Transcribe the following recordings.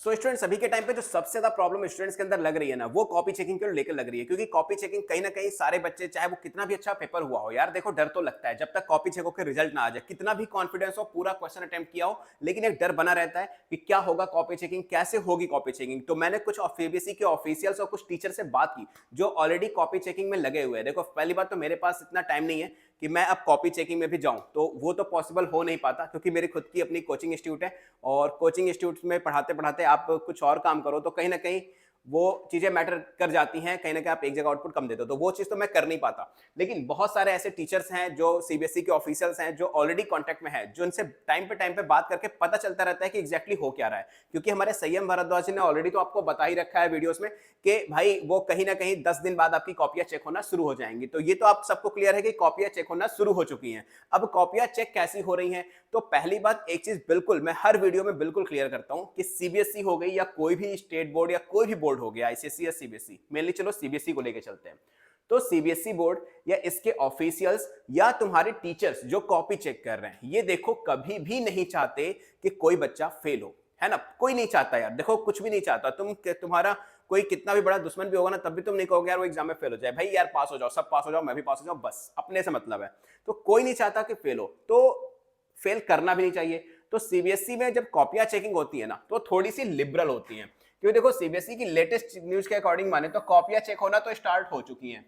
So students अभी के time पे जो सबसे ज्यादा प्रॉब्लम स्टूडेंट्स के अंदर लग रही है ना, वो कॉपी चेकिंग को लेकर लग रही है। क्योंकि कॉपी चेकिंग कहीं ना कहीं सारे बच्चे, चाहे वो कितना भी अच्छा पेपर हुआ हो, यार देखो डर तो लगता है जब तक कॉपी चेक होकर रिजल्ट ना आ जाए। कितना भी कॉन्फिडेंस हो, पूरा क्वेश्चन अटेम्प्ट किया हो, लेकिन एक डर बना रहता है कि क्या होगा कॉपी चेकिंग, कैसे होगी कॉपी चेकिंग। तो मैंने कुछ सीबीएसई के ऑफिशियल्स और कुछ टीचर से बात की जो ऑलरेडी कॉपी चेकिंग में लगे हुए हैं। देखो पहली बात तो मेरे पास इतना टाइम नहीं है कि मैं अब कॉपी चेकिंग में भी जाऊं, तो वो तो पॉसिबल हो नहीं पाता क्योंकि मेरी खुद की अपनी कोचिंग इंस्टीट्यूट है। और कोचिंग इंस्टीट्यूट में पढ़ाते पढ़ाते आप कुछ और काम करो तो कहीं ना कहीं वो चीजें मैटर कर जाती हैं। कहीं ना कहीं आप एक जगह आउटपुट कम देते हो, तो वो चीज तो मैं कर नहीं पाता। लेकिन बहुत सारे ऐसे टीचर्स हैं जो सीबीएसई के ऑफिशियल्स हैं जो ऑलरेडी कांटेक्ट में है, जो उनसे टाइम पे बात करके पता चलता रहता है कि एग्जैक्टली हो क्या रहा है। क्योंकि हमारे संयम भारद्वाज जी ने ऑलरेडी तो आपको बता ही रखा है वीडियोस में कि भाई वो कहीं ना कहीं 10 दिन बाद आपकी कॉपियां चेक होना शुरू हो जाएंगी। तो ये तो आप सबको क्लियर है कि कॉपियां चेक होना शुरू हो चुकी हैं। अब कॉपियां चेक कैसी हो रही हैं, तो पहली बात एक चीज बिल्कुल मैं हर वीडियो में बिल्कुल क्लियर करता हूं कि सीबीएसई हो गई या कोई भी स्टेट बोर्ड या कोई भी बोर्ड हो गया, आईसीएसई या सीबीएसई, मेनली चलो सीबीएसई को लेके चलते हैं। तो सीबीएसई बोर्ड या इसके ऑफिशियल्स या तुम्हारे टीचर्स जो कॉपी चेक कर रहे हैं, ये देखो कभी भी नहीं चाहते कि कोई बच्चा फेल हो, है ना। कोई नहीं चाहता यार, देखो कुछ भी नहीं चाहता। तुम्हारा कोई कितना भी बड़ा दुश्मन भी होगा ना, तब भी तुम नहीं कहोगे यार वो एग्जाम में फेल हो जाए। भाई यार पास हो जाओ, सब पास हो जाओ, मैं भी पास हो जाऊं, बस अपने से मतलब है। तो कोई नहीं चाहता कि फेल हो, तो फेल करना भी नहीं चाहिए। तो सीबीएसई में जब कॉपियां चेकिंग होती है ना, तो थोड़ी सी लिबरल होती है। क्योंकि देखो सीबीएसई की लेटेस्ट न्यूज के अकॉर्डिंग माने तो कॉपियां चेक होना तो स्टार्ट हो चुकी हैं,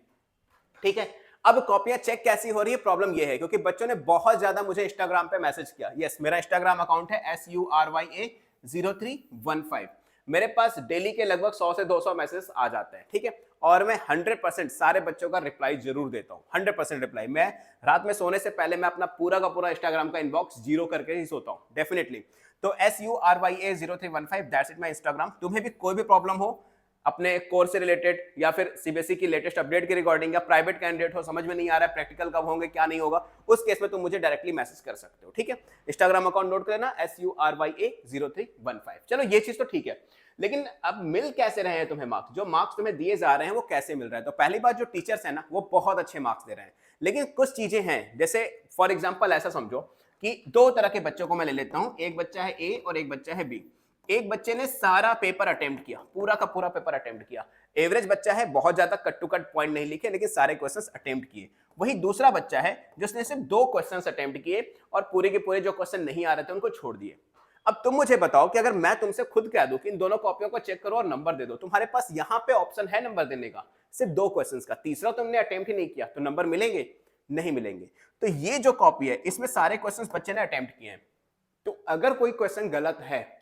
ठीक है। अब कॉपियां चेक कैसी हो रही है, प्रॉब्लम ये है क्योंकि बच्चों ने बहुत ज्यादा मुझे इंस्टाग्राम पे मैसेज किया। यस, मेरा इंस्टाग्राम अकाउंट है SURYA0315। मेरे पास डेली के लगभग 100 से 200 मैसेज आ जाते हैं, ठीक है। और मैं 100% सारे बच्चों का रिप्लाई जरूर देता हूं, 100% रिप्लाई। मैं रात में सोने से पहले मैं अपना पूरा का पूरा इंस्टाग्राम का इनबॉक्स जीरो करके ही सोता हूं, डेफिनेटली। तो SURYA0315 that's it my Instagram. तुम्हें भी कोई भी प्रॉब्लम हो अपने कोर्स से रिलेटेड या फिर सीबीएसई की लेटेस्ट अपडेट के रिगार्डिंग, या प्राइवेट कैंडिडेट हो, समझ में नहीं आ रहा है प्रैक्टिकल कब होंगे क्या नहीं होगा, उस केस में तुम मुझे डायरेक्टली मैसेज कर सकते हो, ठीक है। इंस्टाग्राम अकाउंट नोट कर लेना SURYA0315। चलो ये चीज तो ठीक है, लेकिन अब मिल कैसे रहे हैं तुम्हें मार्क्स, जो मार्क्स तुम्हें दिए जा रहे हैं वो कैसे मिल रहे हैं। तो पहली बात, जो टीचर्स हैं ना वो बहुत अच्छे मार्क्स दे रहे हैं, लेकिन कुछ चीजें हैं। जैसे फॉर एग्जाम्पल ऐसा समझो कि दो तरह के बच्चों को मैं ले लेता हूं, एक बच्चा है ए और एक बच्चा है बी। एक बच्चे ने सारा पेपर अटेम्प्ट किया, पूरा का पूरा पेपर अटेम्प्ट किया, एवरेज बच्चा है, बहुत ज्यादा कट टू कट पॉइंट नहीं लिखे लेकिन सारे क्वेश्चंस अटेम्प्ट किए। वही दूसरा बच्चा है जिसने सिर्फ 2 क्वेश्चंस अटेम्प्ट किए और पूरे के पूरे जो क्वेश्चन नहीं आ रहे थे उनको छोड़ दिए। अब तुम मुझे बताओ कि अगर मैं तुमसे खुद कह दूं कि इन दोनों कॉपियों को चेक करो और नंबर दे दो, तुम्हारे पास यहां पे ऑप्शन है नंबर देने का, सिर्फ 2 क्वेश्चंस का, तीसरा तुमने अटेम्प्ट ही नहीं किया, तो नंबर मिलेंगे? नहीं मिलेंगे। तो ये जो कॉपी है इसमें सारे क्वेश्चंस बच्चे ने अटेम्प्ट किए हैं। तो अगर कोई क्वेश्चन गलत है,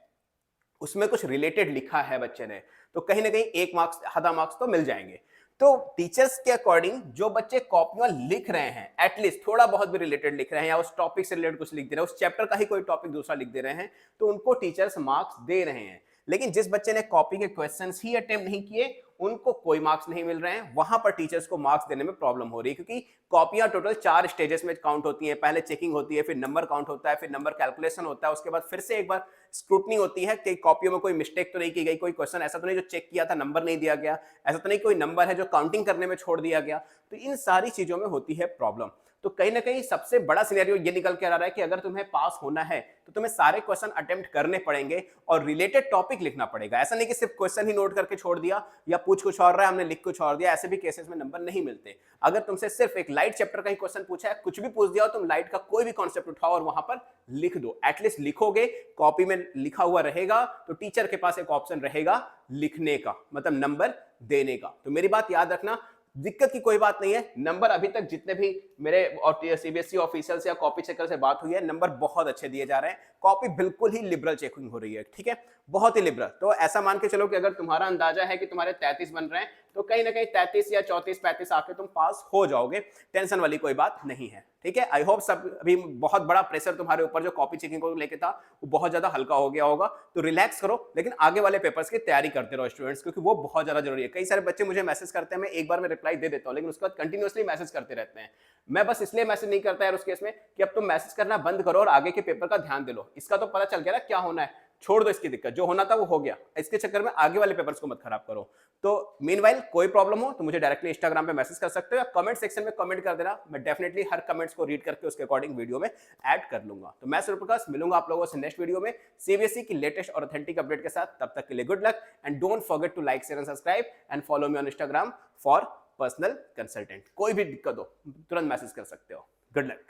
उसमें कुछ रिलेटेड लिखा है बच्चे ने, तो कहीं ना कहीं 1 मार्क्स आधा मार्क्स तो मिल जाएंगे। तो टीचर्स के अकॉर्डिंग जो बच्चे कॉपियां लिख रहे हैं, एटलीस्ट थोड़ा बहुत भी रिलेटेड लिख रहे हैं या उस टॉपिक से रिलेटेड कुछ लिख दे रहे हैं, उस चैप्टर का ही कोई टॉपिक दूसरा लिख दे रहे हैं, तो उनको टीचर्स मार्क्स दे रहे हैं। लेकिन जिस बच्चे ने कॉपी के क्वेश्चंस ही अटेम्प्ट नहीं किए, उनको कोई मार्क्स नहीं मिल रहे हैं। वहां पर टीचर्स को मार्क्स देने में प्रॉब्लम हो रही है, क्योंकि कॉपियां टोटल 4 स्टेजेस में काउंट होती हैं। पहले चेकिंग होती है, फिर नंबर काउंट होता है, फिर नंबर कैलकुलेशन होता है, उसके बाद फिर से एक बार स्क्रूटनी होती है कि कॉपियों में कोई मिस्टेक तो नहीं की गई, कोई क्वेश्चन ऐसा तो नहीं जो चेक किया था नंबर नहीं दिया गया, ऐसा तो नहीं कोई नंबर है जो काउंटिंग करने में छोड़ दिया गया। तो इन सारी चीजों में होती है प्रॉब्लम। तो कहीं ना कहीं सबसे बड़ा सिनेरियो ये निकल के आ रहा है कि अगर तुम्हें पास होना है तो तुम्हें सारे क्वेश्चन अटेम्प्ट करने पड़ेंगे और रिलेटेड टॉपिक लिखना पड़ेगा। ऐसा नहीं कि सिर्फ क्वेश्चन ही नोट करके छोड़ दिया या पूछ कुछ और रहा है हमने लिख कुछ और दिया, ऐसे भी केसेस में नंबर नहीं मिलते। अगर तुमसे सिर्फ एक लाइट चैप्टर का ही क्वेश्चन पूछा है, कुछ भी पूछ दिया हो, तुम लाइट का कोई भी कॉन्सेप्ट उठाओ और वहां पर लिख दो, एटलीस्ट लिखोगे, कॉपी में लिखा हुआ रहेगा, तो टीचर के पास एक ऑप्शन रहेगा लिखने का, मतलब नंबर देने का। तो मेरी बात याद रखना, दिक्कत की कोई बात नहीं है। नंबर अभी तक जितने भी मेरे सीबीएसई ऑफिशियल से या कॉपी चेकर से बात हुई है, नंबर बहुत अच्छे दिए जा रहे हैं। कॉपी बिल्कुल ही लिबरल चेकिंग हो रही है, ठीक है, बहुत ही लिबरल। तो ऐसा मान के चलो कि अगर तुम्हारा अंदाजा है कि तुम्हारे 33 बन रहे हैं, तो कहीं ना कहीं 33 या 34 35 आके तुम पास हो जाओगे, टेंशन वाली कोई बात नहीं है, ठीक है। आई होप सब, अभी बहुत बड़ा प्रेशर तुम्हारे ऊपर जो कॉपी चेकिंग को लेके था वो बहुत ज्यादा हल्का हो गया होगा, तो रिलैक्स करो। लेकिन आगे वाले पेपर्स की तैयारी करते रहो स्टूडेंट्स, क्योंकि वो बहुत ज्यादा जरूरी है। कई सारे बच्चे मुझे मैसेज करते हैं, मैं एक बार में रिप्लाई दे देता हूं, लेकिन उसके बाद कंटिन्यूअसली मैसेज करते रहते हैं। मैं बस इसलिए मैसेज नहीं करता यार उस केस में कि अब तुम मैसेज करना बंद करो और आगे के पेपर का ध्यान दे लो। इसका तो पता चल गया ना क्या होना है, छोड़ दो इसकी दिक्कत, जो होना था वो हो गया, इसके चक्कर में आगे वाले पेपर्स को मत खराब करो। तो मीनवाइल कोई प्रॉब्लम हो तो मुझे डायरेक्टली इंस्टाग्राम पे मैसेज कर सकते हो या कमेंट सेक्शन में कमेंट कर देना, मैं डेफिनेटली हर कमेंट्स को रीड करके उसके अकॉर्डिंग वीडियो में ऐड कर लूंगा। तो मैं सूर्यप्रकाश मिलूंगा आप लोगों से नेक्स्ट वीडियो में सीबीएसई की लेटेस्ट और ऑथेंटिक अपडेट के साथ। तब तक के लिए good luck and don't forget to like share and subscribe and follow me on Instagram for personal consultant. कोई भी दिक्कत हो तुरंत मैसेज कर सकते हो। Good luck.